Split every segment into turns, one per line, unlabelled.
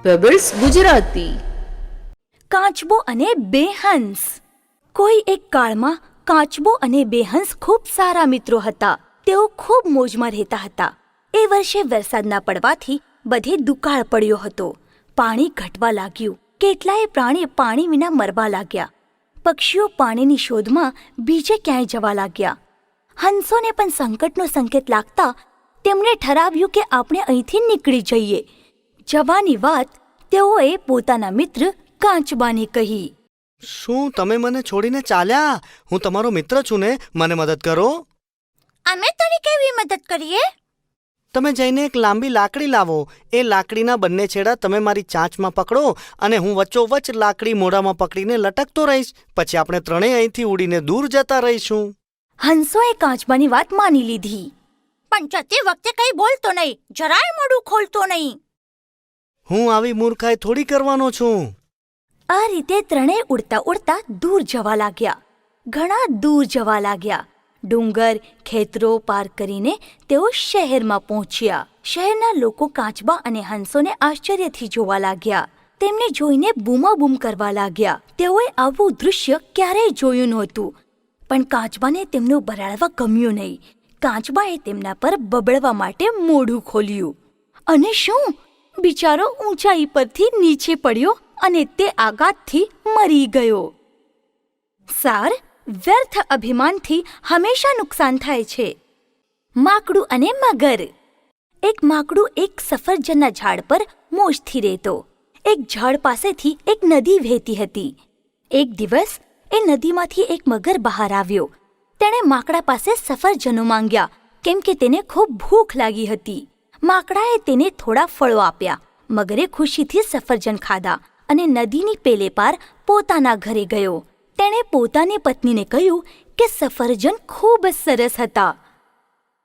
Pebbles Gujarati.
કાચબો અને બે હંસ. કોઈ એક કાળમાં કાચબો અને બે હંસ ખૂબ સારા મિત્રો હતા. તેઓ ખૂબ મોજમાં રહેતા હતા. એ વર્ષે વરસાદ ના પડવાથી બધે દુકાળ પડ્યો હતો. પાણી ઘટવા લાગ્યું. કેટલાય પ્રાણી પાણી વિના મરવા લાગ્યા. પક્ષીઓ પાણીની શોધમાં બીજે ક્યાંય જવા લાગ્યા. હંસોને પણ સંકટનો સંકેત લાગતા તેમણે ઠરાવ્યું કે આપણે અહીંથી નીકળી જઈએ. જવાની વાત તેઓએ પોતાના મિત્ર કાચબાને કહી.
શું તમે મને છોડીને ચાલ્યા? હું તમારો મિત્ર છું ને, મને મદદ કરો.
અમે તને કેવી મદદ કરીએ?
તમે જઈને એક લાંબી લાકડી લાવો. એ લાકડીના બંને છેડા તમે મારી ચાંચમાં પકડો અને હું વચ્ચોવચ્ચ લાકડી મોઢામાં પકડીને લટકતો રહીશ. પછી આપણે ત્રણેય અહીંથી ઉડીને દૂર જતા રહીશું.
હંસોએ કાચબાની વાત માની લીધી. પણ જતી વખતે કઈ બોલતો નહીં, જરાય મોઢું ખોલતો નહીં.
હું આવી મૂર્ખાઈ થોડી કરવાનો છું.
આ રીતે ત્રણેય ઉડતા ઉડતા દૂર જવા લાગ્યા. ઘણા દૂર જવા લાગ્યા. ડુંગર, ખેતરો પાર કરીને તેઓ શહેરમાં પહોંચ્યા. શહેરના લોકો કાચબા અને હંસોને આશ્ચર્યથી જોવા લાગ્યા. તેમને જોઈને બૂમાબૂમ કરવા લાગ્યા. તેઓએ આવું દૃશ્ય ક્યારેય જોયું નહોતું. પણ કાચબાને તેમનું બરાડવા ગમ્યું નહીં. કાચબાએ તેમના પર બબડવા માટે મોઢું ખોલ્યું. અને શું? બિચારો ઊંચાઈ પરથી નીચે પડ્યો અને તે આઘાતથી મરી ગયો. સાર, વ્યર્થ અભિમાનથી હંમેશા નુકસાન થાય છે. માકડું અને મગર. એક માકડું એક સફરજનના ઝાડ પર મોજથી રહેતો. એક ઝાડ પાસેથી એક નદી વહેતી હતી. એક દિવસ એ નદીમાંથી એક મગર બહાર આવ્યો. તેણે માકડા પાસે સફરજનો માંગ્યા કેમ કે તેને ખૂબ ભૂખ લાગી હતી. માકડાએ તેને થોડા ફળો આપ્યા. મગરે ખુશીથી સફરજન ખાધા અને નદીની પેલે પાર પોતાના ઘરે ગયો. તેણે પોતાની પત્નીને કહ્યું કે સફરજન ખૂબ જ સરસ હતા.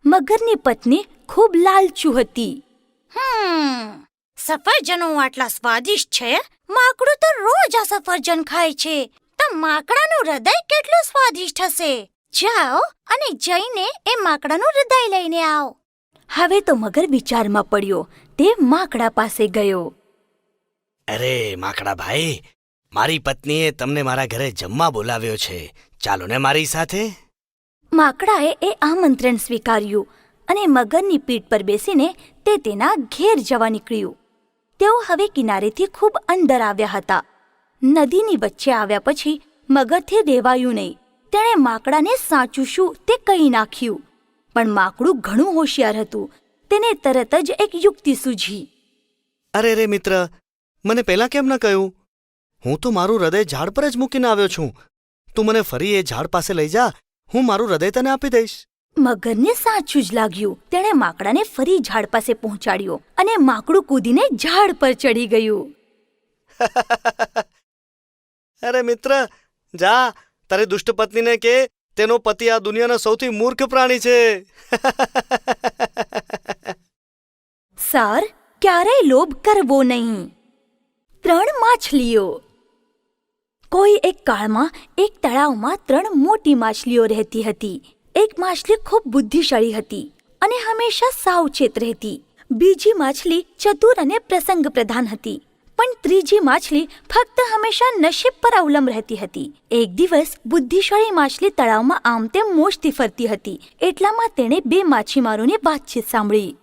મગરની પત્ની ખૂબ લાલચુ હતી. સફરજનો આટલા સ્વાદિષ્ટ છે. માકડું તો રોજ આ સફરજન ખાય છે. તો માકડાનું હૃદય કેટલું સ્વાદિષ્ટ હશે. જાઓ અને જઈને એ માકડાનું હૃદય લઈને આવો. હવે તો મગર વિચારમાં પડ્યો. તે માકડા પાસે ગયો.
અરે માકડા ભાઈ, મારી પત્નીએ તમને મારા ઘરે જમવા બોલાવ્યો છે. ચાલો ને મારી સાથે.
માકડાએ એ આમંત્રણ સ્વીકાર્યું અને મગરની પીઠ પર બેસીને તે તેના ઘેર જવા નીકળ્યું. તેઓ હવે કિનારેથી ખૂબ અંદર આવ્યા હતા. નદીની વચ્ચે આવ્યા પછી મગરથી રહેવાયું નહીં. તેણે માકડાને સાચું શું તે કહી નાખ્યું. પણ માકડું ઘણું હોશિયાર હતું. તેને તરત જ એક યુક્તિ સૂઝી.
અરે રે મિત્ર, મને પહેલાં કેમ ન કહ્યું? હું તો મારું હૃદય ઝાડ પર જ મૂકીને આવ્યો છું. તું મને ફરી એ ઝાડ પાસે લઈ જા. હું મારું હૃદય તને આપી દઈશ.
મગરને સાચું જ લાગ્યું. તેણે માકડાને ફરી ઝાડ પાસે પહોંચાડ્યો અને માકડું કૂદીને ઝાડ પર ચડી ગયું.
અરે મિત્ર, જા તારી દુષ્ટ પત્નીને કે તેનો પતિ આ દુનિયાનો સૌથી મૂર્ખ પ્રાણી છે.
સાર, ક્યારેય લોભ કરવો નહીં. 3 માછલીઓ. કોઈ એક કાળમાં એક તળાવમાં 3 મોટી માછલીઓ રહેતી હતી. એક માછલી ખૂબ બુદ્ધિશાળી હતી અને હંમેશા સાવચેત રહેતી. બીજી માછલી ચતુર અને પ્રસંગ પ્રધાન હતી. પણ ત્રીજી માછલી ફક્ત હંમેશા નસીબ પર અવલંબ રહેતી હતી. એક દિવસ બુદ્ધિશાળી માછલી તળાવમાં આમ તેમ મોજથી ફરતી હતી. એટલામાં તેણે 2 માછીમારોની વાતચીત સાંભળી.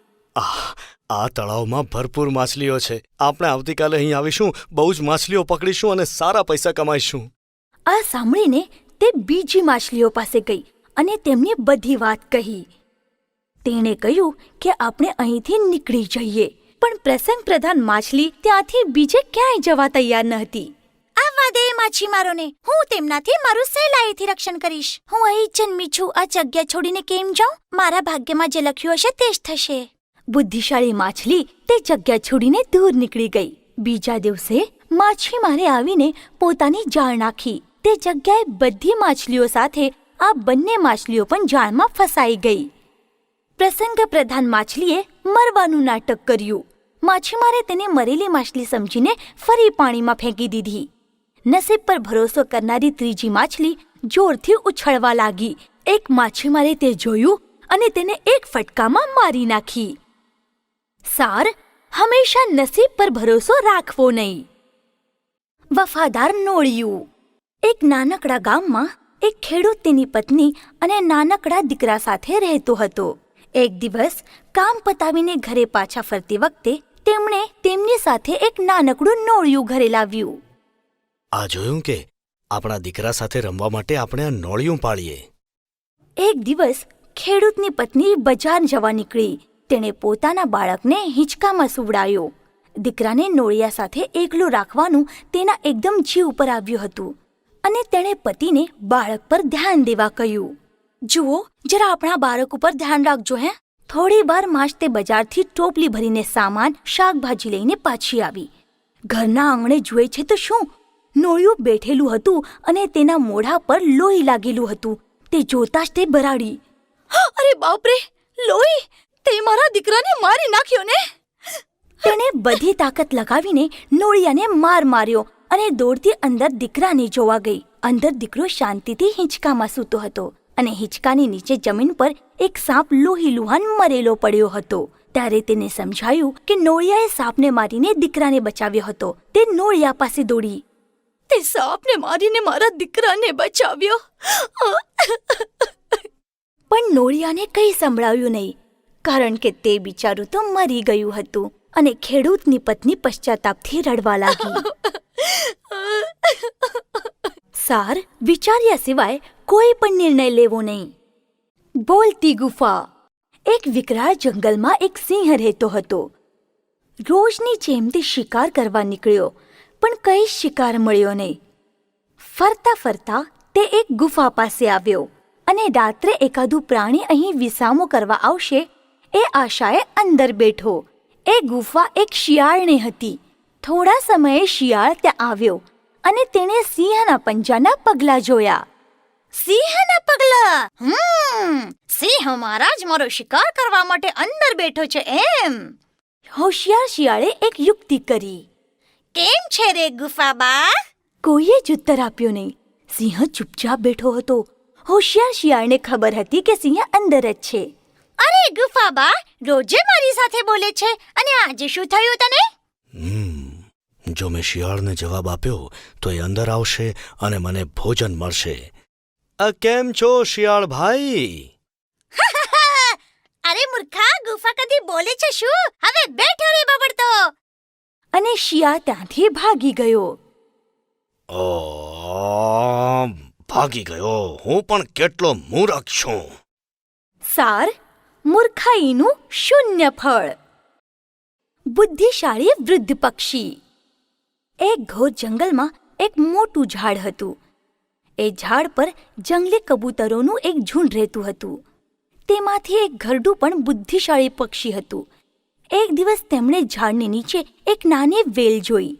આ તળાવમાં ભરપૂર માછલીઓ છે. આપણે આવતીકાલે અહીં આવીશું, બહુ જ માછલીઓ પકડીશું અને સારા પૈસા કમાઈશું.
આ સાંભળીને તે બીજી માછલીઓ પાસે ગઈ અને તેમની બધી વાત કહી. તેણે કહ્યું કે આપણે અહીંથી નીકળી જઈએ. પણ પ્રસંગ પ્રધાન માછલી ત્યાંથી બીજે ક્યાંય જવા તૈયાર ન હતી. આવવા દે માછીમારોને, હું તેમનાથી મારું સહેલાઈથી રક્ષણ કરીશ. હું અહીં જન્મી છું. આ જગ્યા છોડીને કેમ જાઉં? મારા ભાગ્યમાં જે લખ્યું હશે તે જ થશે. બુદ્ધિશાળી માછલી તે જગ્યા છોડીને દૂર નીકળી ગઈ. બીજા દિવસે માછીમારે આવીને પોતાની જાળ નાખી. તે જગ્યાએ બધી માછલીઓ સાથે આ બંને માછલીઓ પણ જાળમાં ફસાઈ ગઈ. પ્રસંગ પ્રધાન માછલીએ મરવાનું નાટક કર્યું. માછીમારે તેને મરેલી માછલી સમજીને ફરી પાણીમાં ફેંકી દીધી. નસીબ પર ભરોસો કરનારી ત્રીજી માછલી જોરથી ઉછળવા લાગી. એક માછીમારે તે જોયું અને તેને એક ફટકામાં મારી નાખી. સાર, હંમેશા નસીબ પર ભરોસો રાખવો નહીં. વફાદાર નોળિયું. એક નાનકડા ગામમાં એક ખેડૂત તેની પત્ની અને નાનકડા દીકરા સાથે રહેતો હતો. એક દિવસ કામ પતાવીને ઘરે પાછા ફરતી વખતે તેમણે તેમની સાથે એક નાનકડું નોળિયું ઘરે લાવ્યું.
આ જોયું કે આપણા દીકરા સાથે રમવા માટે આપણે આ નોળિયું પાળીએ.
એક દિવસ ખેડૂતની પત્ની બજાર જવા નીકળી. તેણે પોતાના બાળકને હિંચકામાં સુવડાવ્યો. દીકરાને નોળિયા સાથે એકલો રાખવાનું તેના એકદમ જીવ ઉપર આવ્યું હતું અને તેણે પતિને બાળક પર ધ્યાન દેવા કહ્યું. જુઓ, જરા આપણા બાળક ઉપર ધ્યાન રાખજો. થોડી વારમાં જ તે બજારથી ટોપલી ભરીને સામાન શાકભાજી લઈને પાછી આવી. ઘરના આંગણે જુએ છે તો શું, નોળિયું બેઠેલું હતું અને તેના મોઢા પર લોહી લાગેલું હતું. તે જોતાં જ તે ભરાડી. અરે બાપરે, લોહી! તે મારા દીકરાને મારી નાખ્યો ને! તેણે બધી તાકાત લગાવીને નોળિયાને માર માર્યો અને દોડતી અંદર દીકરાને જોવા ગઈ. અંદર દીકરો શાંતિથી હિંચકામાં સૂતો હતો અને હિંચકાની નીચે જમીન પર એક સાપ લોહી લુહાન મરેલો પડ્યો હતો. ત્યારે તેને સમજાયું કે નોળિયાએ સાપને મારીને દીકરાને બચાવ્યો હતો. તે નોળિયા પાસે દોડી. તે સાપને મારીને મારા દીકરાને બચાવ્યો. પણ નોળિયાને કંઈ સંભળાવ્યું નહીં, કારણ કે તે બિચારું તો મરી ગયું હતું અને ખેડૂતની પત્ની પશ્ચાતાપથી રડવા લાગી. સાર, વિચાર્યા સિવાય કોઈ પણ નિર્ણય લેવો નહીં. બોલતી ગુફા. એક વિકરાળ જંગલમાં એક સિંહ રહેતો હતો. રોજની જેમ તે શિકાર કરવા નીકળ્યો, પણ કંઈ શિકાર મળ્યો નહીં. ફરતા ફરતા તે એક ગુફા પાસે આવ્યો અને રાત્રે એકાદું પ્રાણી અહીં વિસામો કરવા આવશે એ આશાએ અંદર બેઠો. એ ગુફા એક શિયાળની હતી. થોડા સમયે શિયાળ ત્યાં આવ્યો અને તેણે સિંહના પંજાના પગલા જોયા. સિંહના પગલા! સિંહ મારા જ મારો શિકાર કરવા માટે અંદર બેઠો છે એમ! હોશિયાર શિયાળે એક યુક્તિ કરી. કેમ છે રે ગુફાબા? કોઈએ જ ઉત્તર આપ્યો નહીં. સિંહ ચૂપચાપ બેઠો હતો. હોશિયાર શિયાળને ખબર હતી કે સિંહ અંદર જ છે. અરે ગુફાબા, રોજે મારી સાથે બોલે છે અને આજે શું થયું તને?
જો મેં શિયાળને જવાબ આપ્યો તો એ અંદર આવશે અને મને ભોજન મળશે. કેમ છો શિયાળ ભાઈ?
અરે મૂર્ખા, ગુફા કદી બોલે છે શું? હવે બેઠો રે બબડતો! અને શિયાળ ત્યાંથી ભાગી ગયો.
ભાગી ગયો? હું પણ કેટલો મૂર્ખ છું!
સાર, મૂર્ખાઈનું શૂન્ય ફળ. બુદ્ધિશાળી વૃદ્ધ પક્ષી. એક ઘોર જંગલમાં એક મોટું ઝાડ હતું. એ ઝાડ પર જંગલી કબૂતરોનું એક ઝુંડ રહેતું હતું. તેમાંથી એક ઘરડું પણ બુદ્ધિશાળી પક્ષી હતું. એક દિવસ તેમણે ઝાડની નીચે એક નાની વેલ જોઈ.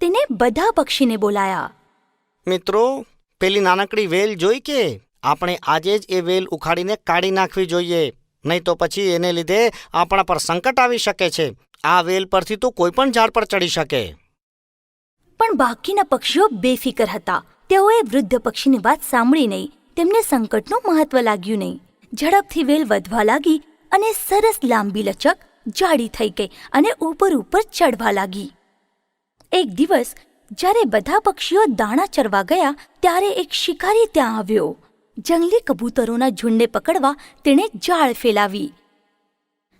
તેને બધા પક્ષીને બોલાયા.
મિત્રો, પેલી નાનકડી વેલ જોઈ કે? આપણે આજે જ એ વેલ ઉખાડીને કાઢી નાખવી જોઈએ, નહીં તો પછી એને લીધે આપણા પર સંકટ આવી શકે છે. આ વેલ પરથી તો કોઈ પણ ઝાડ પર ચડી શકે.
પણ બાકીના પક્ષીઓ બેફિકર હતા. તેઓએ વૃદ્ધ પક્ષીની વાત સાંભળી નહીં. તેમને સંકટનું મહત્વ લાગ્યું નહીં. ઝડપથી વેલ વધવા લાગી અને સરસ લાંબી લચક જાડી થઈ ગઈ અને ઉપર ઉપર ચડવા લાગી. એક દિવસ જ્યારે બધા પક્ષીઓ દાણા ચરવા ગયા ત્યારે એક શિકારી ત્યાં આવ્યો. જંગલી કબૂતરોના ઝુંડને પકડવા તેણે જાળ ફેલાવી.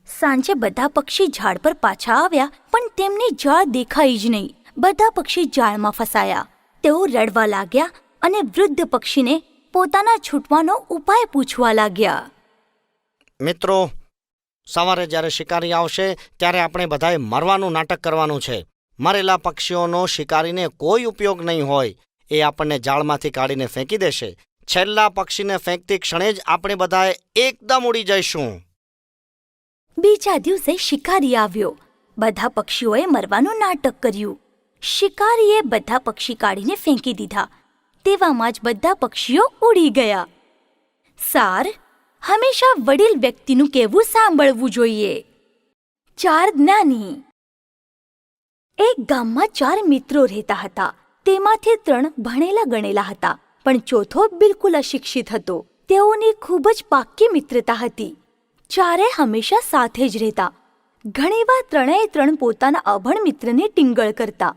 સાંજે બધા પક્ષી ઝાડ પર પાછા આવ્યા, પણ તેમની જાળ દેખાઈ જ નહીં. બધા પક્ષી જાળમાં ફસાયા. તેઓ રડવા લાગ્યા અને વૃદ્ધ પક્ષીને પોતાના છૂટવાનો ઉપાય પૂછવા લાગ્યા.
મિત્રો, સવારે જ્યારે શિકારી આવશે ત્યારે આપણે બધાએ મરવાનું નાટક કરવાનું છે. મરેલા પક્ષીઓનો શિકારીને કોઈ ઉપયોગ નહીં હોય. એ આપણને જાળમાંથી કાઢીને ફેંકી દેશે. છેલ્લા પક્ષીને ફેંકતી ક્ષણે જ આપણે બધાએ એકદમ ઉડી જઈશું.
બીજા દિવસે શિકારી આવ્યો. બધા પક્ષીઓએ મરવાનું નાટક કર્યું. શિકારીએ બધા પક્ષી કાઢીને ફેંકી દીધા. તેવામાં જ બધા પક્ષીઓ ઉડી ગયા. સાર, હંમેશા વડીલ વ્યક્તિનું કહેવું સાંભળવું જોઈએ. 4 જ્ઞાની. એક ગામમાં 4 મિત્રો રહેતા હતા. તેમાંથી 3 ભણેલા ગણેલા હતા, પણ ચોથો બિલકુલ અશિક્ષિત હતો. તેઓની ખૂબ જ પાક્કી મિત્રતા હતી. 4 હંમેશા સાથે જ રહેતા. ઘણીવાર ત્રણેય ત્રણ પોતાના અભણ મિત્રને ટીંગળ કરતા.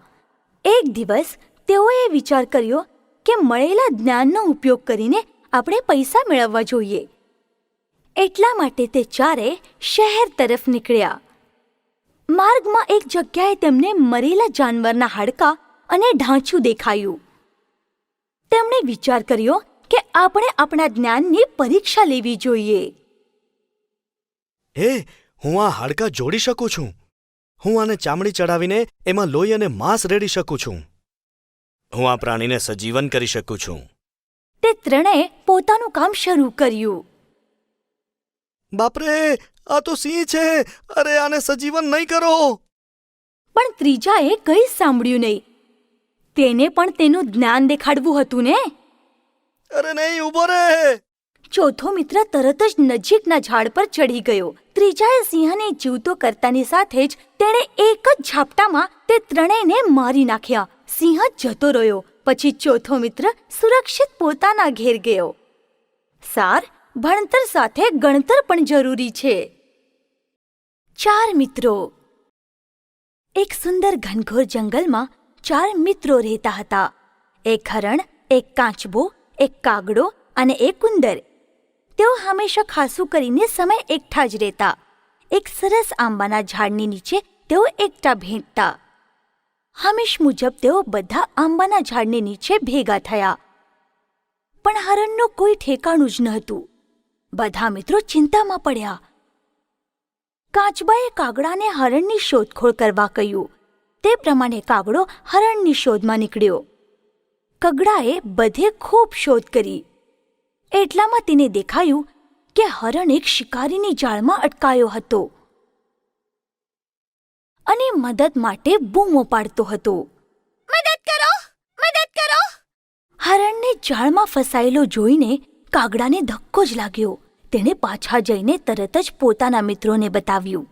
એક દિવસ તેઓએ વિચાર કર્યો કે મળેલા જ્ઞાનનો ઉપયોગ કરીને આપણે પૈસા મેળવવા જોઈએ. એટલા માટે તે ચારે શહેર તરફ નીકળ્યા. માર્ગમાં એક જગ્યાએ તેમને મરેલા જાનવરના હાડકાં અને ઢાંચું દેખાયું. તેમણે વિચાર કર્યો કે આપણે આપણા જ્ઞાનની પરીક્ષા લેવી જોઈએ.
હું આ હાડકાં જોડી શકું છું. હું આને ચામડી ચડાવીને એમાં લોહી અને માંસ રેડી શકું છું. હું આ પ્રાણીને સજીવન કરી શકું છું.
તે ત્રણેય પોતાનું કામ શરૂ કર્યું.
બાપરે, આ તો સિંહ છે! અરે, આને સજીવન નહીં કરો!
પણ ત્રીજાએ કંઈ સાંભળ્યું નહીં. તેને પણ તેનું જ્ઞાન દેખાડવું હતું ને.
અરે નહીં, ઊભો રે!
ચોથો મિત્ર તરત જ નજીકના ઝાડ પર ચડી ગયો. ત્રીજાએ સિંહને જીવતો કરતાની સાથે જ તેણે એક જ ઝાપટામાં તે ત્રણેયને મારી નાખ્યા. સિંહ જતો રહ્યો. પછી ચોથો મિત્ર સુરક્ષિત પોતાના ઘેર ગયો. સાર, ભણતર સાથે ગણતર પણ જરૂરી છે. 4 મિત્રો. એક સુંદર ઘનઘોર જંગલમાં 4 મિત્રો રહેતા હતા. એક હરણ, એક કાચબો, એક કાગડો અને એક ઉંદર. તેઓ હંમેશા ખાસું કરીને સમય એકઠા જ રહેતા. એક સરસ આંબાના ઝાડની નીચે તેઓ એકઠા ભેંટતા. હંમેશ મુજબ તેઓ બધા આંબાના ઝાડની નીચે ભેગા થયા. પણ હરણનું કોઈ ઠેકાણું જ નહોતું. બધા મિત્રો ચિંતામાં પડ્યા. કાચબાએ કાગડાને હરણની શોધખોળ કરવા કહ્યું. તે પ્રમાણે કાગડો હરણની શોધમાં નીકળ્યો. કગડાએ બધે ખૂબ શોધ કરી. એટલામાં તેને દેખાયું કે હરણ એક શિકારીની જાળમાં અટકાયો હતો અને મદદ માટે બૂમો પાડતો હતો. મદદ કરો! મદદ કરો! હરણને જાળમાં ફસાયેલો જોઈને કાગડાને ધક્કો જ લાગ્યો. તેણે પાછા જઈને તરત જ પોતાના મિત્રોને બતાવ્યું.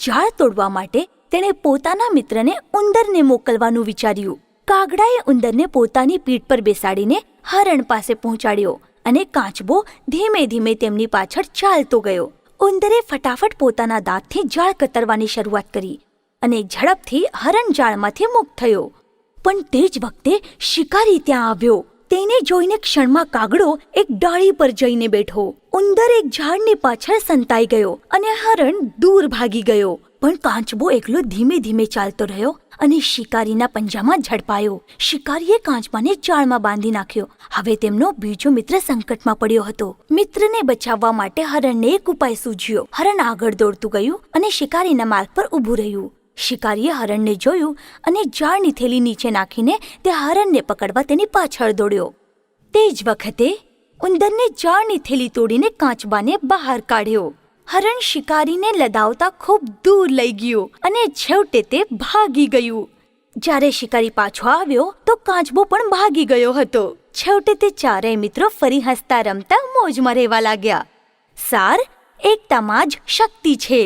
જાળ તોડવા માટે તેણે પોતાના મિત્રને ઉંદરને મોકલવાનું વિચાર્યું. કાગડાએ ઉંદરને પોતાની પીઠ પર બેસાડીને હરણ પાસે પહોંચાડ્યો અને કાચબો ધીમે ધીમે તેમની પાછળ ચાલતો ગયો. ઉંદરે ફટાફટ પોતાના દાંતથી જાળ કતરવાની શરૂઆત કરી અને ઝડપથી હરણ જાળમાંથી મુક્ત થયો. પણ તે જ વખતે શિકારી ત્યાં આવ્યો. તેને જોઈને ક્ષણમાં કાગડો એક ડાળી પર જઈને બેઠો. ઉંદર એક ઝાડની પાછળ સંતાઈ ગયો અને હરણ દૂર ભાગી ગયો. પણ કાચબો એકલો ધીમે ધીમે ચાલતો રહ્યો અને શિકારીના પંજામાં ઝડપાયો. શિકારીએ કાચબાને જાળમાં બાંધી નાખ્યો. હવે તેમનો બીજો મિત્ર સંકટમાં પડ્યો હતો. મિત્રને બચાવવા માટે હરણને એક ઉપાય સૂઝ્યો. હરણ આગળ દોડતું ગયું અને શિકારીના માર્ગ પર ઊભું રહ્યું. શિકારીએ હરણને જોયું અને જાળની થેલી નીચે નાખીને તે હરણને પકડવા તેની પાછળ દોડ્યો. તે જ વખતે ઉંદરને જાળની થેલી તોડીને કાચબાને બહાર કાઢ્યો. હરણ શિકારીને લદાવતા ખૂબ દૂર લઈ ગયું અને છેવટે તે ભાગી ગયું. જ્યારે શિકારી પાછો આવ્યો તો કાચબો પણ ભાગી ગયો હતો. છેવટે તે ચારેય મિત્રો ફરી હસતા રમતા મોજમાં રહેવા લાગ્યા. સાર, એકતામાં જ શક્તિ છે.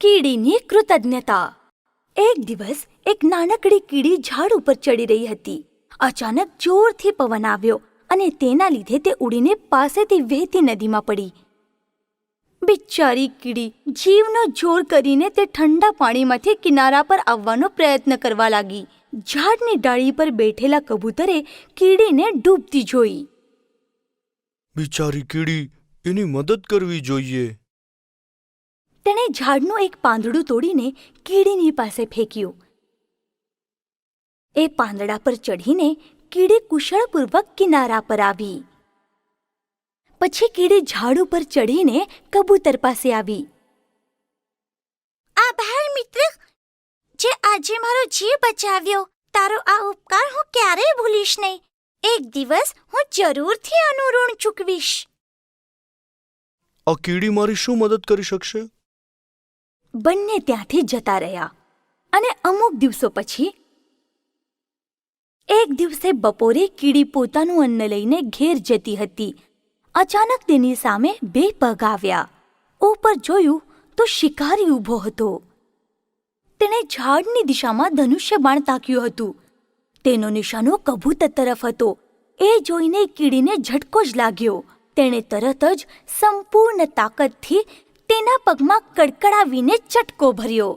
કીડીની કૃતજ્ઞતા. એક દિવસ એક નાનકડી કીડી ઝાડ ઉપર ચડી રહી હતી. અચાનક જોરથી પવન આવ્યો અને તેના લીધે તે ઉડીને પાસેથી વહેતી નદીમાં પડી. બિચારી કીડી જીવનો જોર કરીને તે ઠંડા પાણીમાંથી કિનારા પર આવવાનો પ્રયત્ન કરવા લાગી. ઝાડની ડાળી પર બેઠેલા કબૂતરે કીડીને ડૂબતી જોઈ.
બિચારી કીડી, એની મદદ કરવી જોઈએ.
તેણે ઝાડનું એક પાંદડું તોડીને કીડીની પાસે ફેંક્યું. એ પાંદડા પર ચઢીને કીડી કુશળપૂર્વક કિનારા પર આવી. પછી કીડી ઝાડ ઉપર ચઢીને કબૂતર પાસે આવી. આભાર મિત્ર, જે આજે મારો જીવ બચાવ્યો. તારો આ ઉપકાર હું ક્યારેય ભૂલીશ નહીં. એક દિવસ હું જરૂરથી આનું ઋણ ચૂકવીશ.
આ કીડી મારી શું મદદ કરી શકશે?
બંને ત્યાંથી જતા રહ્યા અને અમુક દિવસો પછી એક દિવસે બપોરે કીડી પોતાનું અન્ન લઈને ઘેર જતી હતી. અચાનક તેની સામે 2 પગ આવ્યા. ઉપર જોયું તો શિકારી ઊભો હતો. તેણે ઝાડની દિશામાં ધનુષ્ય બાણ તાક્યું હતું. તેનો નિશાનો કબૂતર તરફ હતો. એ જોઈને કીડીને ઝટકો જ લાગ્યો. તેણે તરત જ સંપૂર્ણ તાકાતથી તેના પગમાં કડકડાવીને ચટકો ભર્યો.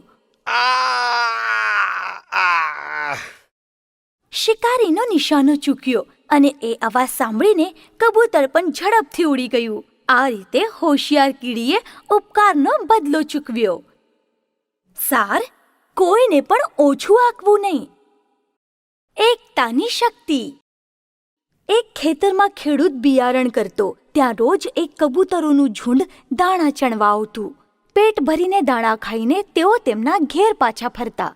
શિકારીનો નિશાનો ચૂક્યો અને એ અવાજ સાંભળીને કબૂતર પણ ઝડપથી ઉડી ગયું. આ રીતે હોશિયાર કીડીએ ઉપકારનો બદલો ચૂકવ્યો. સાર, કોઈને પણ ઓછું આંકવું નહીં. એકતાની શક્તિ. એક ખેતરમાં ખેડૂત બિયારણ કરતો. ત્યાં રોજ એક કબૂતરોનું ઝુંડ દાણા ચણવા આવતું. પેટ ભરીને દાણા ખાઈને તેઓ તેમના ઘેર પાછા ફરતા.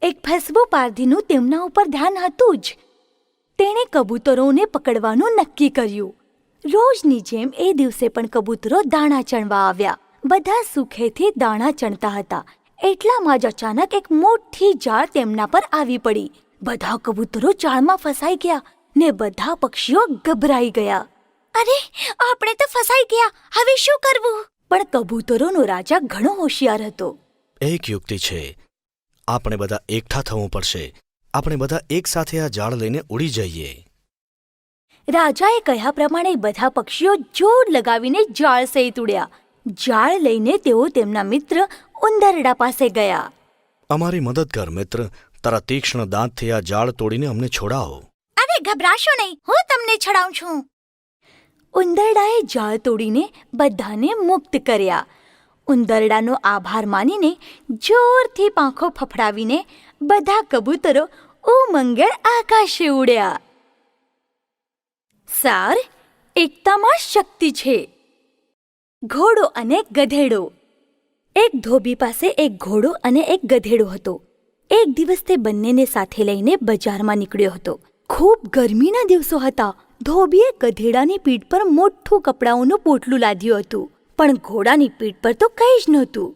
એક ફેસબુ પારધીનું તેમના ઉપર ધ્યાન હતું જ. તેણે કબૂતરોને પકડવાનું નક્કી કર્યું. રોજની જેમ એ દિવસે પણ કબૂતરો દાણા ચણવા આવ્યા. બધા સુખેથી દાણા ચણતા હતા. એટલામાં જ અચાનક એક મોટી જાળ તેમના પર આવી પડી. બધા કબૂતરો જાળમાં ફસાઈ ગયા ને બધા પક્ષીઓ ગભરાઈ ગયા. અરે, આપણે તો ફસાઈ ગયા, હવે શું કરવું? પણ કબૂતરોનો રાજા ઘણો હોશિયાર હતો.
એક યુક્તિ છે. આપણે બધા એકઠા થવું પડશે. આપણે બધા એક સાથે આ જાળ લઈને ઉડી જઈએ.
રાજાએ કહ્યા પ્રમાણે બધા પક્ષીઓ જોર લગાવીને જાળ સહિત ઉડ્યા. જાળ લઈને તેઓ તેમના મિત્ર ઉંદરડા પાસે ગયા.
અમારી મદદ કર મિત્ર. તારા તીક્ષ્ણ દાંતથી આ જાળ તોડીને અમને છોડાવો.
અરે, ગભરાશો નહીં, હું તમને છડાવું છું. ઉંદરડાએ જાળ તોડીને બધાને મુક્ત કર્યા. ઉંદરડાનો આભાર માનીને જોરથી પાંખો ફફડાવીને બધા કબૂતરો ઉમંગળ આકાશે ઉડ્યા. સાર, એકતામાં શક્તિ છે. ઘોડો અને ગધેડો. એક ધોબી પાસે એક ઘોડો અને એક ગધેડો હતો. એક દિવસ તે બંનેને સાથે લઈને બજારમાં નીકળ્યો હતો. ખૂબ ગરમીના દિવસો હતા. ધોબીએ ગધેડાની પીઠ પર મોટું કપડાઓનું પોટલું લાદ્યું હતું, પણ ઘોડાની પીઠ પર તો કંઈ જ નહોતું.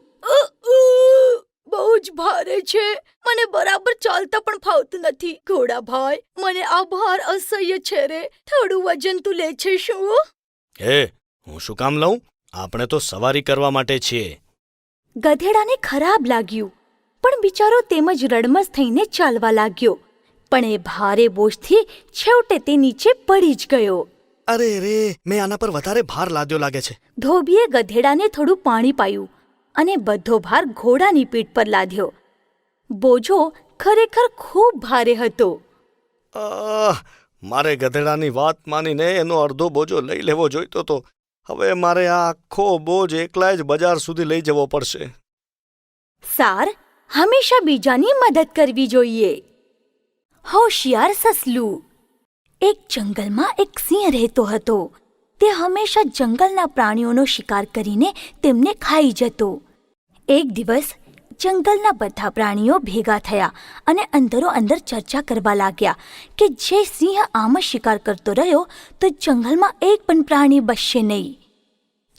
બહુ જ ભારે છે, મને બરાબર ચાલતા પણ ફાવતું નથી. ઘોડા ભાઈ, મને આ ભાર અસહ્ય છે રે. થોડું વજન તું લે છે શું?
હે, હું શું કામ લઉં? આપણે તો સવારી કરવા માટે છીએ.
ગધેડાને ખરાબ લાગ્યું, પણ બિચારો તેમ જ રડમસ થઈને ચાલવા લાગ્યો. પણ એ ભારે બોજથી છેવટે તે નીચે પડી જ ગયો.
અરે રે, મેં આના પર વધારે ભાર લાદ્યો લાગે છે.
ધોબીએ ગધેડાને થોડું પાણી પાયું અને બધો ભાર ઘોડાની પીઠ પર લાદ્યો. બોજો ખરેખર ખૂબ ભારે હતો.
મારે ગધેડાની વાત માનીને એનો અડધો બોજો લઈ લેવો જોઈતો તો. હવે મારે આ આખો બોજ એકલા જ બજાર સુધી લઈ જવો પડશે.
સાર, હંમેશા બીજાની મદદ કરવી જોઈએ. હોશિયાર સસલું. એક જંગલમાં એક સિંહ રહેતો હતો. તે હંમેશા જંગલના પ્રાણીઓનો શિકાર કરીને તેમને ખાઈ જતો. એક દિવસ જંગલના બધા પ્રાણીઓ ભેગા થયા અને અંદરો અંદર ચર્ચા કરવા લાગ્યા કે જે સિંહ આમ જ શિકાર કરતો રહ્યો તો જંગલમાં એક પણ પ્રાણી બચશે નહીં.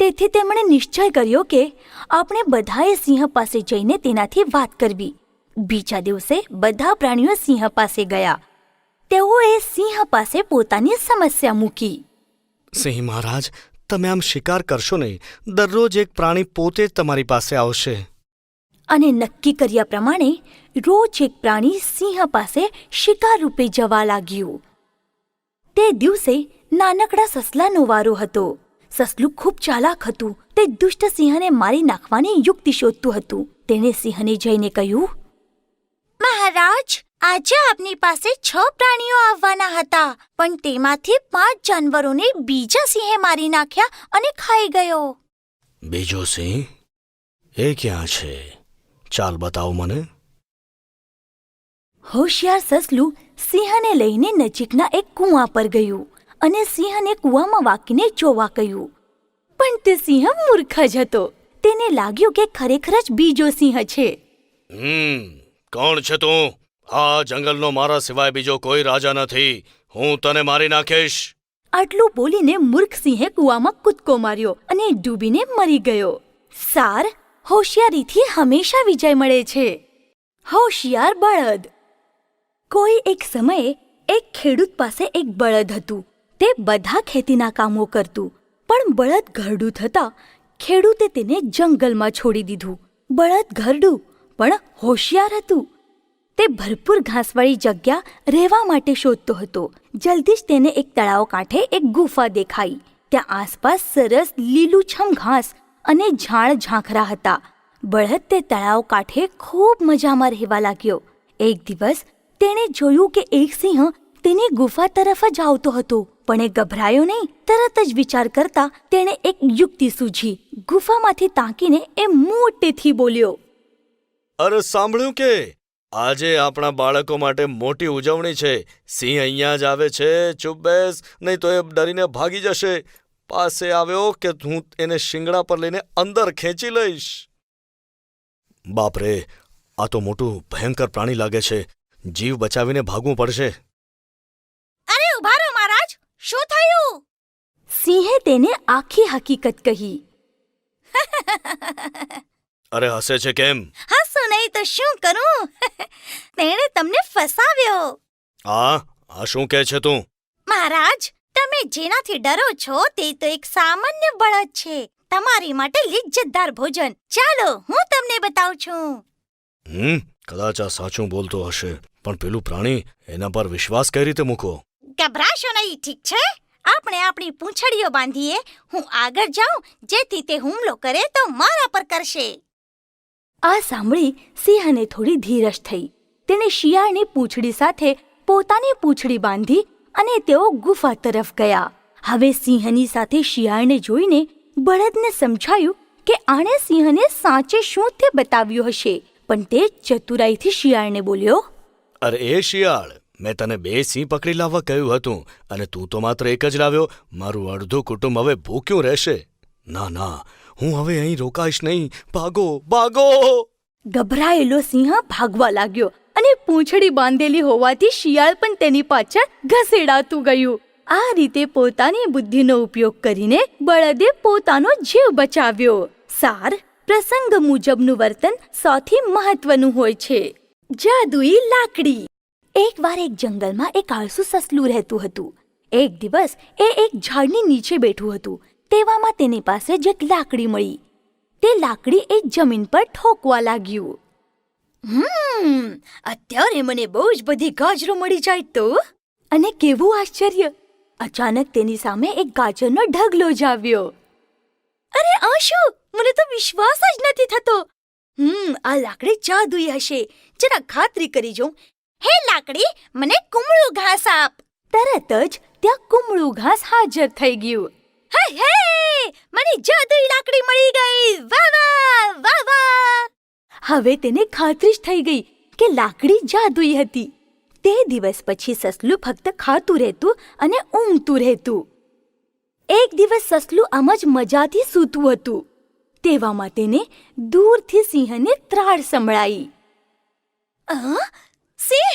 તેથી તેમણે નિશ્ચય કર્યો કે આપણે બધાએ સિંહ પાસે જઈને તેનાથી વાત કરવી. બીજા દિવસે બધા પ્રાણીઓ સિંહ પાસે ગયા. તેઓએ સિંહ પાસે પોતાની સમસ્યા મૂકી.
સિંહ મહારાજ, તમે આમ શિકાર કરશો નહીં. દરરોજ એક પ્રાણી પોતે જ તમારી પાસે આવશે.
અને નક્કી કર્યા પ્રમાણે રોજ એક પ્રાણી સિંહ પાસે શિકાર રૂપે જવા લાગ્યું. તે દિવસે નાનકડા સસલાનો વારો હતો. સસલું ખૂબ ચાલાક હતું. તે દુષ્ટ સિંહને મારી નાખવાની યુક્તિ શોધતું હતું. તેણે સિંહને જઈને કહ્યું, મહારાજ, આજે આપની પાસે 6 પ્રાણીઓ આવવાના હતા, પણ તેમાંથી 5 જાનવરોને બીજા સિંહે મારી નાખ્યા અને ખાઈ ગયો.
બીજો સિંહ? એ ક્યાં છે? ચાલ બતાવો મને.
હોશિયાર સસલું સિંહને લઈને નજીકના એક કૂવા પર ગયું અને સિંહને કૂવામાં વાંકીને જોવા કહ્યું. પણ તે સિંહ મૂર્ખ જ હતો. તેને લાગ્યું કે ખરેખર જ બીજો સિંહ છે.
કોણ છે તું? આ જંગલનો મારા સિવાય બીજો કોઈ રાજા નથી. હું તને મારી નાખીશ.
આટલું બોલીને મૂર્ખ સિંહે કૂવામાં કૂદકો માર્યો અને ડૂબીને મરી ગયો. સાર, હોશિયારીથી હંમેશા વિજય મળે છે. હોશિયાર બળદ. કોઈ એક સમયે એક ખેડૂત પાસે એક બળદ હતું. તે બધા ખેતીના કામો કરતું, પણ બળદ ઘરડું થતાં ખેડૂતે તેને જંગલમાં છોડી દીધું. બળદ ઘરડું પણ હોશિયાર હતું. તે ભરપૂર ઘાસવાળી જગ્યા રહેવા માટે શોધતો હતો. જલ્દી જ તેને એક તળાવ કાંઠે એક ગુફા દેખાઈ. ત્યાં આસપાસ સરસ લીલુંછમ ઘાસ અને ઝાડ ઝાંખરા હતા. બળદ તે તળાવ કાંઠે ખૂબ મજામાં રહેવા લાગ્યો. એક દિવસ તેણે જોયું કે એક સિંહ તેની ગુફા તરફ જ આવતો હતો, પણ એ ગભરાયો નહીં. તરત જ વિચાર કરતા તેણે એક યુક્તિ સૂઝી. ગુફામાંથી તાકીને એ મોટેથી બોલ્યો,
અરે સાંભળ્યું કે આજે આપણા બાળકો માટે મોટી ઉજવણી છે. સિંહ અહીંયા જ આવે છે. ચૂપ બેસ, નહીં તો એ ડરીને ભાગી જશે. પાસે આવ્યો કે હું એને શિંગડા પર લઈને અંદર ખેંચી લઈશ. બાપરે, આ તો મોટું ભયંકર પ્રાણી લાગે છે. જીવ બચાવીને ભાગવું પડશે.
અરે ઉભા રહો મહારાજ, શું થયું? સિંહે તેને આખી હકીકત કહી.
અરે હસે છે કેમ?
હસું નહીં તો શું કરું? તેણે તમને ફસાવ્યો.
આ શું કહે છે તું?
મહારાજ, તમે જેનાથી ડરો છો તે તો એક સામાન્ય બળદ છે. તમારી માટે લિજ્જતદાર ભોજન. ચાલો હું તમને બતાવું છું.
કદાચ આ સાચું બોલતો હશે, પણ પેલું પ્રાણી, એના પર વિશ્વાસ કઈ રીતે મૂકો?
ગભરાશો નહીં, ઠીક છે? આપણે આપણી પૂંછડીઓ બાંધીએ. હું આગળ જાઉં, જેથી તે હુમલો કરે તો મારા પર કરશે. આ સાંભળી સિંહને થોડી ધીરજ થઈ. તેણે શિયાળની પૂંછડી સાથે પોતાની પૂંછડી બાંધી અને તેઓ ગુફા તરફ ગયા. હવે સિંહની સાથે શિયાળને જોઈને બળદને સમજાયું કે આણે સિંહને સાચે શું તે બતાવ્યું હશે. પણ તે ચતુરાઈથી શિયાળને બોલ્યો,
અરે એ શિયાળ, મેં તને 2 સિંહ પકડી લાવવા કહ્યું હતું અને તું તો માત્ર એક જ લાવ્યો. મારું અડધું કુટુંબ હવે ભૂખ્યું રહેશે. ના ના, હું હવે અહીં રોકાઈશ નહીં. ભાગો ભાગો!
ગભરાયેલો સિંહ ભાગવા લાગ્યો અને પૂંછડી બાંધેલી હોવાથી શિયાળ પણ તેની પાછળ ઘસેડાતું ગયું. આ રીતે પોતાની બુદ્ધિનો ઉપયોગ કરીને બળદે પોતાનો જીવ બચાવ્યો. સાર, પ્રસંગ મુજબનું વર્તન સૌથી મહત્વનું હોય છે. જાદુઈ લાકડી. એકવાર એક જંગલમાં એક આળસુ સસલું રહેતું હતું. એક દિવસ એ એક ઝાડની નીચે બેઠું હતું. તેવામાં તેની પાસે જ એક લાકડી મળી. તે લાકડી એ જમીન પર ઠોકવા લાગ્યું. અત્યારે મને બહુ જ બધી ગાજરો મળી જાય તો? અને કેવું આશ્ચર્ય! અચાનક તેની સામે એક ગાજરનો ઢગલો જ આવ્યો. અરે આ શું? મને તો વિશ્વાસ જ નથી થતો. આ લાકડી જાદુઈ હશે. જરા ખાતરી કરી જોઉં. હે લાકડી, મને કુમળું ઘાસ આપ. તરત જ ત્યાં કુમળું ઘાસ હાજર થઈ ગયું. હે, મને જાદુઈ લાકડી મળી ગઈ. વાહ વાહ, વાહ વાહ! હવે તેને ખાતરી જ થઈ ગઈ કે લાકડી જાદુઈ હતી. તે દિવસ પછી સસલું ફક્ત ખાતું રહેતું અને ઊંઘતું રહેતું. એક દિવસ સસલું આમ જ મજાથી સૂતું હતું. તેવામાં તેને દૂરથી સિંહને ત્રાડ સંભળાઈ. સિંહ!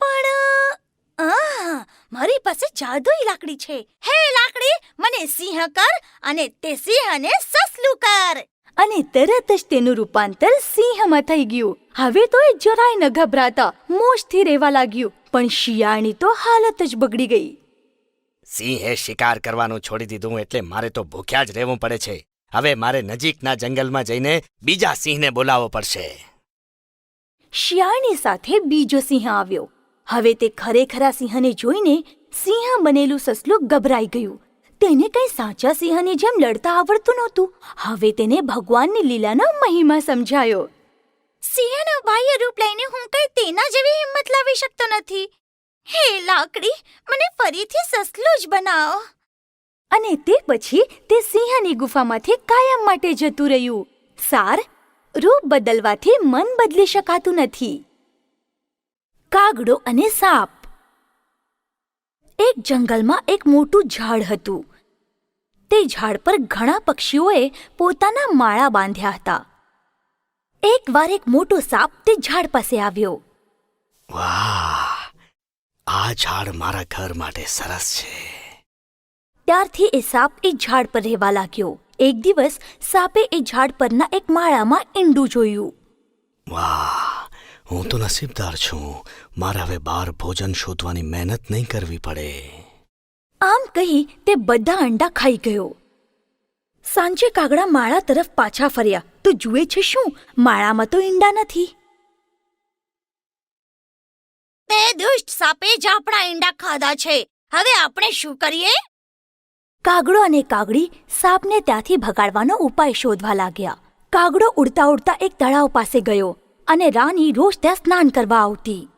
પણ મારી પાસે જાદુઈ લાકડી છે. હે લાકડી, મને સિંહ કર અને તે સિંહને સસલું કર. અને તરત જ તેનું રૂપાંતર સિંહમાં થઈ ગયું. હવે તો એ જરાય ન ગભરાતા મોજથી રહેવા લાગ્યું. પણ શિયાળની તો હાલત જ બગડી ગઈ.
સિંહે શિકાર કરવાનું છોડી દીધું એટલે મારે તો ભૂખ્યા જ રહેવું પડે છે. હવે મારે નજીકના જંગલમાં જઈને બીજા સિંહને બોલાવવો પડશે.
શિયાળની સાથે બીજો સિંહ આવ્યો. હવે તે ખરેખરા સિંહને જોઈને સિંહ બનેલું સસલું ગભરાઈ ગયું. તેને કંઈ સાચા સિંહની જેમ લડતા આવડતું નહોતું. હવે તેને ભગવાનની લીલાનો મહિમા સમજાયો. સિંહનું બાહ્ય રૂપ લઈને હું કંઈ તેના જેવી હિંમત લાવી શકતો નથી. હે લાકડી, મને ફરીથી સસલું જ બનાવો. અને તે પછી તે સિંહની ગુફામાંથી કાયમ માટે જતું રહ્યું. સાર, રૂપ બદલવાથી મન બદલી શકાતું નથી. કાગડો અને સાપ. એક જંગલમાં એક મોટું ઝાડ હતું. તે ઝાડ પર ઘણા પક્ષીઓએ પોતાના માળા બાંધ્યા હતા. એકવાર એક મોટો સાપ તે ઝાડ પાસે આવ્યો.
વાહ, આ ઝાડ મારા ઘર માટે સરસ છે.
ત્યારથી એ સાપ એ ઝાડ પર રહેવા લાગ્યો. એક દિવસ સાપે એ ઝાડ પરના એક માળામાં ઈંડું જોયું.
વાહ, હું તો નસીબદાર છું. મારે હવે બહાર ભોજન શોધવાની મહેનત નહીં કરવી પડે.
આમ કહી તે બધા અંડા ખાઈ ગયો. સાંજે કાગડા માળા તરફ પાછા ફર્યા તો જુએ છે શું? માળામાં તો ઈંડા નથી. તે દુષ્ટ સાપે જ આપણા ઈંડા ખાધા છે. હવે આપણે શું કરીએ? કાગડો અને કાગડી સાપને ત્યાંથી ભગાડવાનો ઉપાય શોધવા લાગ્યા. કાગડો ઉડતા ઉડતા એક તળાવ પાસે ગયો અને રાણી રોજ ત્યાં સ્નાન કરવા આવતી.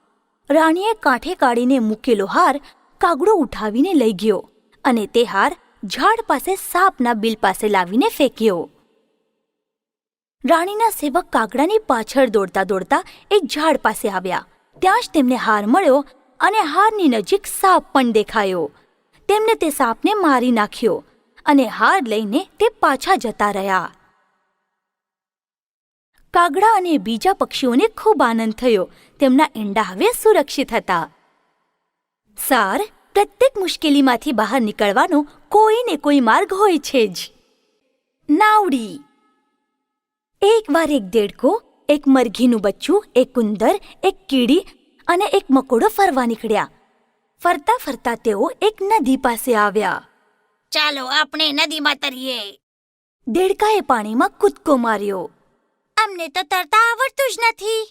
રાણીએ કાંઠે કાઢીને મૂકેલો હાર કાગડો ઉઠાવીને લઈ ગયો અને તે હાર ઝાડ પાસે સાપના બિલ પાસે લાવીને ફેંક્યો. રાણીના સેવક કાગડાની પાછળ દોડતા દોડતા એક ઝાડ પાસે આવ્યા. ત્યાં જ તેમને હાર મળ્યો અને હારની નજીક સાપ પણ દેખાયો. તેમને તે સાપને મારી નાખ્યો અને હાર લઈને તે પાછા જતા રહ્યા. કાગડા અને બીજા પક્ષીઓને ખૂબ આનંદ થયો. તેમના ઈંડા હવે સુરક્ષિત હતા. સાર, પ્રત્યેક મુશ્કેલીમાંથી બહાર નીકળવાનો કોઈ ને કોઈ માર્ગ હોય છે જ. નાવડી. એકવાર એક દેડકો, એક મરઘીનું બચ્ચું, એક ઉંદર, એક કીડી અને એક મકોડો ફરવા નીકળ્યા. ફરતા ફરતા તેઓ એક નદી પાસે આવ્યા.
ચાલો આપણે નદીમાં તરીએ.
દેડકાએ પાણીમાં કૂદકો માર્યો.
અમને તો તરતા આવડતું જ નથી.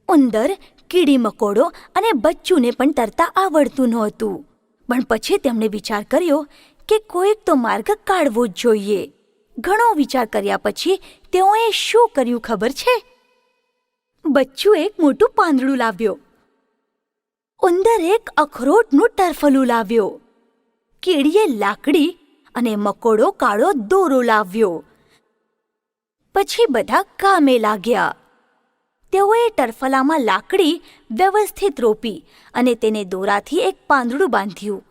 ઉંદર, કીડી, મકોડો અને બચ્ચુને પણ તરતા આવડતું નહોતું. પણ પછી તેમણે વિચાર કર્યો કે કોઈક તો માર્ગ કાઢવો જ જોઈએ. ઘણો વિચાર કર્યા પછી તેઓએ શું કર્યું ખબર છે? બચ્ચું એક મોટું પાંદડું લાવ્યો. ઉંદર એક અખરોટનું ટરફલું લાવ્યો. કીડીએ લાકડી અને મકોડો કાળો દોરો લાવ્યો. પછી બધા કામે લાગ્યા. તેઓએ ટરફલામાં લાકડી વ્યવસ્થિત રોપી અને તેને દોરાથી એક પાંદડું બાંધ્યું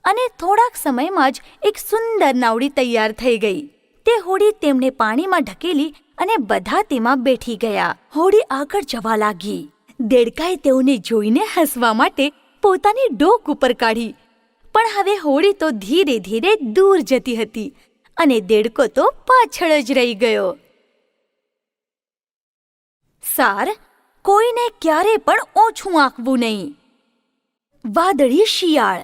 અને થોડાક સમયમાં જ એક સુંદર નાવડી તૈયાર થઈ ગઈ. તે હોડી તેમણે પાણીમાં ઢકેલી અને બધા તેમાં બેઠી ગયા. હોડી આગળ જવા લાગી. દેડકાએ તેઓને જોઈને હસવા માટે પોતાની ડોક ઉપર કાઢી. પણ હવે હોડી તો ધીરે ધીરે દૂર જતી હતી અને દેડકો તો પાછળ જ રહી ગયો. સાર, કોઈને ક્યારે પણ ઓછું આંકવું નહીં. વાદળી શિયાળ.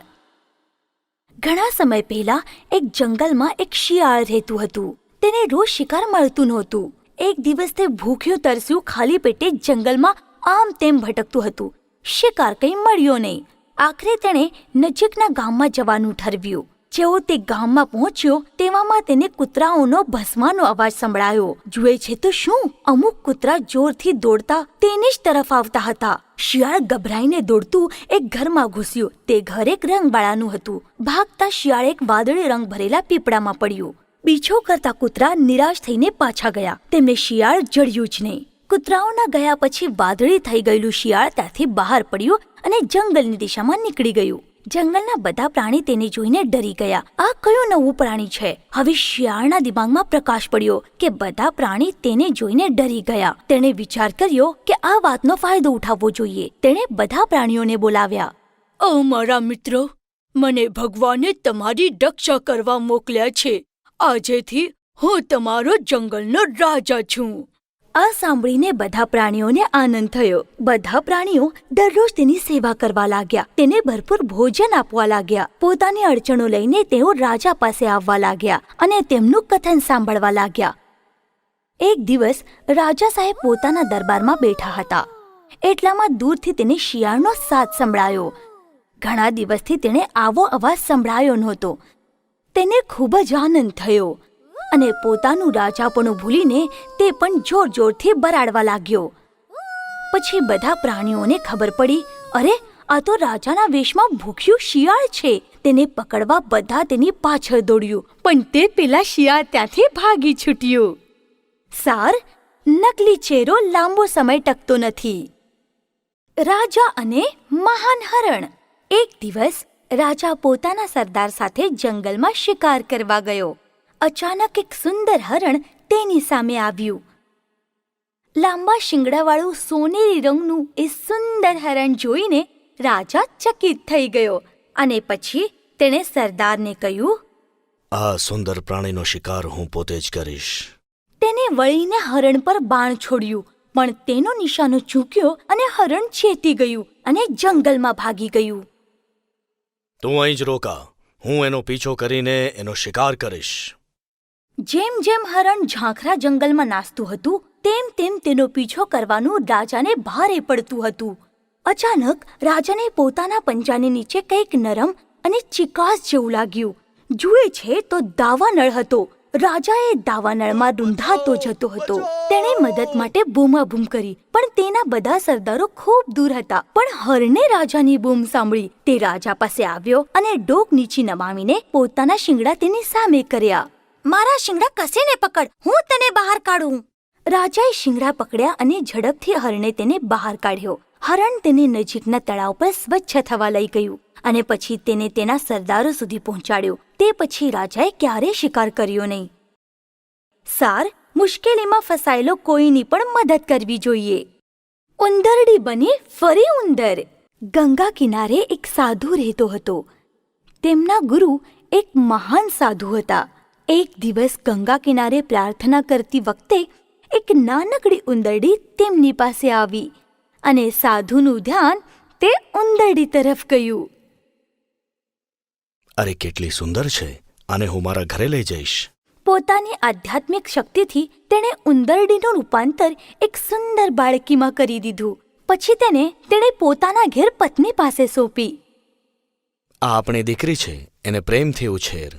ઘણા સમય પહેલા એક જંગલમાં એક શિયાળ રહેતું હતું. તેને રોજ શિકાર મળતું નહોતું. એક દિવસ તે ભૂખ્યું તરસ્યું ખાલી પેટે જંગલમાં આમ તેમ ભટકતું હતું. શિકાર કંઈ મળ્યો નહીં. આખરે તેણે નજીકના ગામમાં જવાનું ઠરવ્યું. જેવો તે ગામમાં પહોંચ્યો તેવામાં તેને કૂતરાઓનો ભસવાનો અવાજ સંભળાયો. જુએ છે તો શું, અમુક કૂતરા જોરથી દોડતા તેની જ તરફ આવતા હતા. શિયાળ ગભરાઈને દોડતું એક ઘરમાં ઘૂસ્યું. તે ઘર એક રંગવાળાનું હતું. ભાગતા શિયાળ એક વાદળી રંગ ભરેલા પીપળામાં પડ્યું. પીછો કરતા કૂતરા નિરાશ થઈને પાછા ગયા. તેમને શિયાળ જડ્યું જ નહીં. કૂતરાઓના ગયા પછી વાદળી થઈ ગયેલું શિયાળ ત્યાંથી બહાર પડ્યું અને જંગલની દિશામાં નીકળી ગયું. જંગલના બધા પ્રાણી તેને જોઈને ડરી ગયા. આ કયું નવું પ્રાણી છે? હવે શિયાળના દિમાગમાં પ્રકાશ પડ્યો કે બધા પ્રાણી તેને જોઈને ડરી ગયા. તેણે વિચાર કર્યો કે આ વાતનો ફાયદો ઉઠાવવો જોઈએ. તેણે બધા પ્રાણીઓને બોલાવ્યા.
ઓ મારા મિત્રો, મને ભગવાને તમારી રક્ષા કરવા મોકલ્યા છે. આજેથી હું તમારો જંગલનો રાજા છું.
આ સાંભળીને બધા પ્રાણીઓને આનંદ થયો. બધા પ્રાણીઓ દરરોજ તેની સેવા કરવા લાગ્યા. તેને ભરપૂર ભોજન આપવા લાગ્યા. પોતાની અડચણો લઈને તેઓ રાજા પાસે આવવા લાગ્યા અને તેમનું કથન સાંભળવા લાગ્યા. એક દિવસ રાજા સાહેબ પોતાના દરબારમાં બેઠા હતા. એટલામાં દૂરથી તેને શિયાળનો સાદ સંભળાયો. ઘણા દિવસથી તેને આવો અવાજ સંભળાયો નહોતો. તેને ખૂબ જ આનંદ થયો અને પોતાનું રાજાપણું ભૂલીને તે પણ જોર જોરથી બરાડવા લાગ્યો. પછી બધા પ્રાણીઓને ખબર પડી, અરે, આ તો રાજાના વેશમાં ભૂખ્યું શિયાળ છે. તેને પકડવા બધા તેની પાછળ દોડ્યું, પણ તે પેલા શિયાળ ત્યાંથી ભાગી છૂટ્યું. સાર, નકલી ચહેરો લાંબો સમય ટકતો નથી. રાજા અને મહાન હરણ. એક દિવસ રાજા પોતાના સરદાર સાથે જંગલમાં શિકાર કરવા ગયો. અચાનક એક સુંદર હરણ તેની સામે આવ્યું. લાંબા શિંગડાવાળું સોનેરી રંગનું એ સુંદર હરણ જોઈને રાજા ચકિત થઈ ગયો અને પછી તેણે સરદારને કહ્યું,
આ સુંદર પ્રાણીનો શિકાર હું પોતે જ કરીશ.
તેને વળીને હરણ પર બાણ છોડ્યું, પણ તેનો નિશાનો ચૂક્યો અને હરણ ચેતી ગયું અને જંગલમાં ભાગી ગયું.
તું અહીં જ રોકા. હું એનો પીછો કરીને એનો શિકાર કરીશ.
જેમ જેમ હરણ ઝાંખરા જંગલમાં નાસતું હતું તેમ તેમ તેનો પીછો કરવાનું રાજાને ભારે પડતું હતું. અચાનક રાજાને પોતાના પંજાની નીચે કંઈક નરમ અને ચિકાસ જેવું લાગ્યું. જુએ છે તો દાવાનળ હતો. રાજાએ દાવાનળમાં રૂંધાતો જતો હતો. તેણે મદદ માટે બૂમાબૂમ કરી, પણ તેના બધા સરદારો ખૂબ દૂર હતા. પણ હરણે રાજાની બૂમ સાંભળી. તે રાજા પાસે આવ્યો અને ડોક નીચી નમાવીને પોતાના શિંગડા તેની સામે કર્યા.
મારા શિંગડા કસીને પકડ, હું તને બહાર કાઢું.
રાજાએ શિંગડા પકડ્યા અને ઝડપથી હરણે તેને બહાર કાઢ્યો. હરણ તેને નજીકના તળાવ પર સ્વચ્છ થવા લઈ ગયું અને પછી તેને તેના સરદારો સુધી પહોંચાડ્યો. તે પછી રાજાએ ક્યારેય શિકાર કર્યો નહીં. સાર, મુશ્કેલીમાં ફસાયેલો કોઈની પણ મદદ કરવી જોઈએ. ઉંદરડી બની ફરી ઉંદર. ગંગા કિનારે એક સાધુ રહેતો હતો. તેમના ગુરુ એક મહાન સાધુ હતા. એક દિવસ ગંગા કિનારે પ્રાર્થના કરતી વખતે એક નાનકડી ઉંદરડી તેમની પાસે આવી અને સાધુનું ધ્યાન તે ઉંદરડી તરફ ગયું.
અરે કેટલી સુંદર છે, આને હું મારા ઘરે લઈ જઈશ.
પોતાની આધ્યાત્મિક શક્તિથી તેણે ઉંદરડીનું રૂપાંતર એક સુંદર બાળકીમાં કરી દીધું. પછી તેણે પોતાના ઘેર પત્ની પાસે સોંપી.
આ આપણી દીકરી છે, એને પ્રેમથી ઉછેર.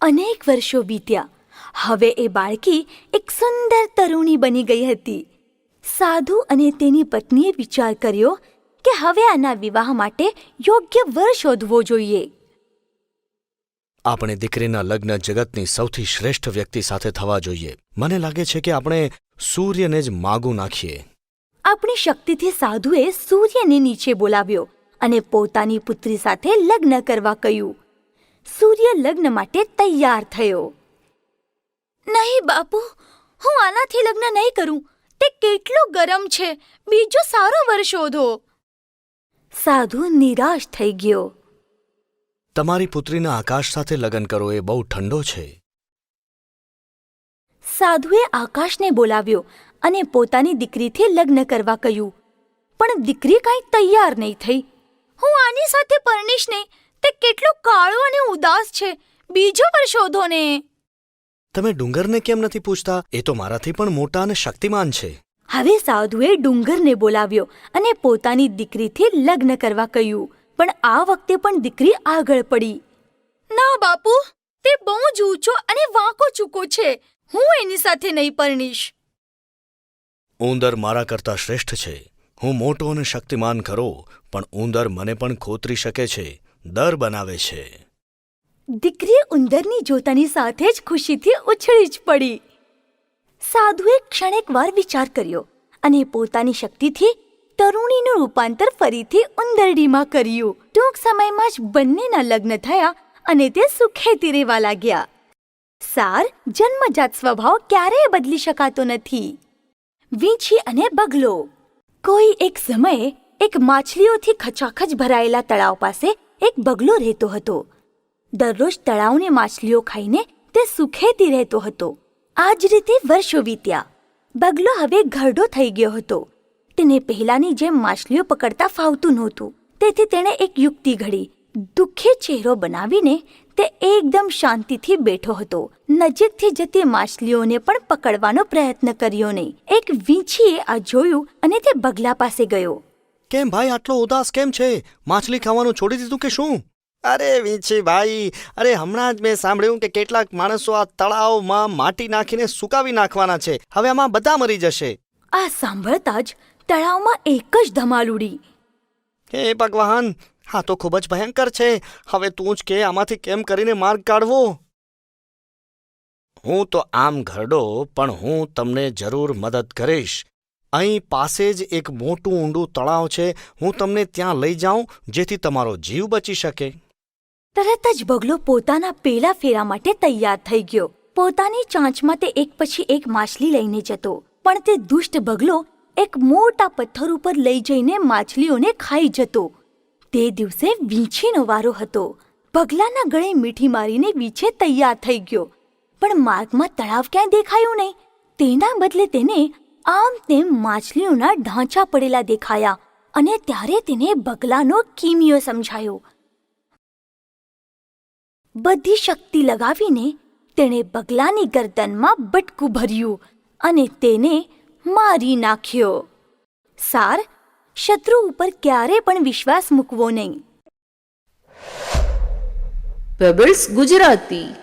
અનેક વર્ષો વીત્યા. હવે એ બાળકી એક સુંદર તરુણી બની ગઈ હતી. સાધુ અને તેની પત્નીએ વિચાર કર્યો કે હવે આના વિવાહ માટે યોગ્ય વર શોધવો જોઈએ.
આપણે દીકરીના લગ્ન જગતની સૌથી શ્રેષ્ઠ વ્યક્તિ સાથે થવા જોઈએ. મને લાગે છે કે આપણે સૂર્યને જ માગું નાખીએ.
આપણી શક્તિથી સાધુએ સૂર્યને નીચે બોલાવ્યો અને પોતાની પુત્રી સાથે લગ્ન કરવા કહ્યું. સૂર્ય લગ્ન માટે તૈયાર થયો.
નહીં બાપુ, હું આનાથી લગ્ન નહીં કરું. તે કેટલો ગરમ છે. બીજો સારો વર શોધો.
સાધુ નિરાશ થઈ ગયો.
તમારી પુત્રીના આકાશ સાથે લગ્ન કરો, એ બહુ ઠંડો છે.
સાધુએ આકાશને બોલાવ્યો અને પોતાની દીકરીથી લગ્ન કરવા કહ્યું. પણ દીકરી કાંઈ તૈયાર નહીં થઈ.
હું આની સાથે પરણીશ નહીં. તે કેટલો કાળો અને ઉદાસ છે. બીજો વર શોધો ને.
તમે ડુંગરને કેમ નથી પૂછતા? એ તો મારાથી પણ મોટા અને શક્તિમાન છે.
હવે સાધુએ ડુંગરને બોલાવ્યો અને પોતાની દીકરીથી લગ્ન કરવા કહ્યું. પણ આ વખતે પણ દીકરી આગળ પડી.
ના બાપુ, તે બહુ જ ઊંચો અને વાંકો ચૂકો છે. હું એની સાથે નહીં પરણીશ.
ઉંદર મારા કરતાં શ્રેષ્ઠ છે. હું મોટો અને શક્તિમાન ખરો, પણ ઉંદર મને પણ ખોતરી શકે છે, દર બનાવે છે.
દીકરી ઉંદરની જોતાની સાથે જ ખુશીથી ઉછળી જ પડી. સાધુએ ક્ષણેકવાર વિચાર કર્યો અને પોતાની શક્તિથી તરુણીનું રૂપાંતર ફરીથી ઉંદરડીમાં કર્યું. ટૂંક સમયમાં જ બંનેના લગ્ન થયા અને તે સુખેથી રહેવા લાગ્યા. સાર, જન્મજાત સ્વભાવ ક્યારેય બદલી શકાતો નથી. વીંછી અને બગલો. કોઈ એક સમયે એક માછલીઓથી ખચાખચ ભરાયેલા તળાવ પાસે એક બગલો રહેતો હતો. દરરોજ તળાવની માછલીઓ ખાઈને તે સુખેથી રહેતો હતો. આ જ રીતે વર્ષો વીત્યા. બગલો હવે ઘરડો થઈ ગયો હતો. તેને પહેલાની જેમ માછલીઓ પકડતા ફાવતું નહોતું. તેથી તેણે એક યુક્તિ ઘડી. દુઃખી ચહેરો બનાવીને તે એકદમ શાંતિથી બેઠો હતો. નજીકથી જતી માછલીઓને પણ પકડવાનો પ્રયત્ન કર્યો નહીં. એક વીંછીએ આ જોયું અને તે બગલા પાસે ગયો.
કેમ ભાઈ, આટલો ઉદાસ કેમ છે? માછલી ખાવાનું છોડી દીધું કે શું?
અરે વીંછી ભાઈ, અરે હમણાં જ મેં સાંભળ્યું કે કેટલાક માણસો આ તળાવમાં માટી નાખીને સુકાવી નાખવાના છે. હવે આમાં બધા મરી જશે.
આ સાંભળતા જ તળાવમાં એક જ ધમાલ ઉડી.
હે ભગવાન, હા તો ખૂબ જ ભયંકર છે. હવે તું જ કે આમાંથી કેમ કરીને માર્ગ કાઢવો.
હું તો આમ ઘરડો, પણ હું તમને જરૂર મદદ કરીશ. અહીં પાસે જ એક મોટું ઊંડું તળાવ છે. હું તમને ત્યાં લઈ જાઉં જેથી તમારો જીવ બચી શકે.
તરત જ બગલો પોતાના પેલા ફેરા માટે તૈયાર થઈ ગયો. પોતાની ચાંચમાં તે એક પછી એક માછલી લઈને જતો. પણ તે દુષ્ટ બગલો એક મોટા પથ્થર ઉપર લઈ જઈને માછલીઓને ખાઈ જતો. તે દિવસે વીંછીનો વારો હતો. બગલાના ગળે મીઠી મારીને વીંછે તૈયાર થઈ ગયો. પણ માર્ગમાં તળાવ ક્યાંય દેખાયું નહીં. તેના બદલે તેને આમ તેમ માછલીઓના ઢાંચા પડેલા દેખાયા અને ત્યારે તેને બગલાનો કિમિયો સમજાયો. બધી શક્તિ લગાવીને તેણે બગલાની ગરદનમાં બટકું ભર્યું અને તેને મારી નાખ્યો. સાર, શત્રુ ઉપર ક્યારે પણ વિશ્વાસ મૂકવો નહીં.
પેબલ્સ ગુજરાતી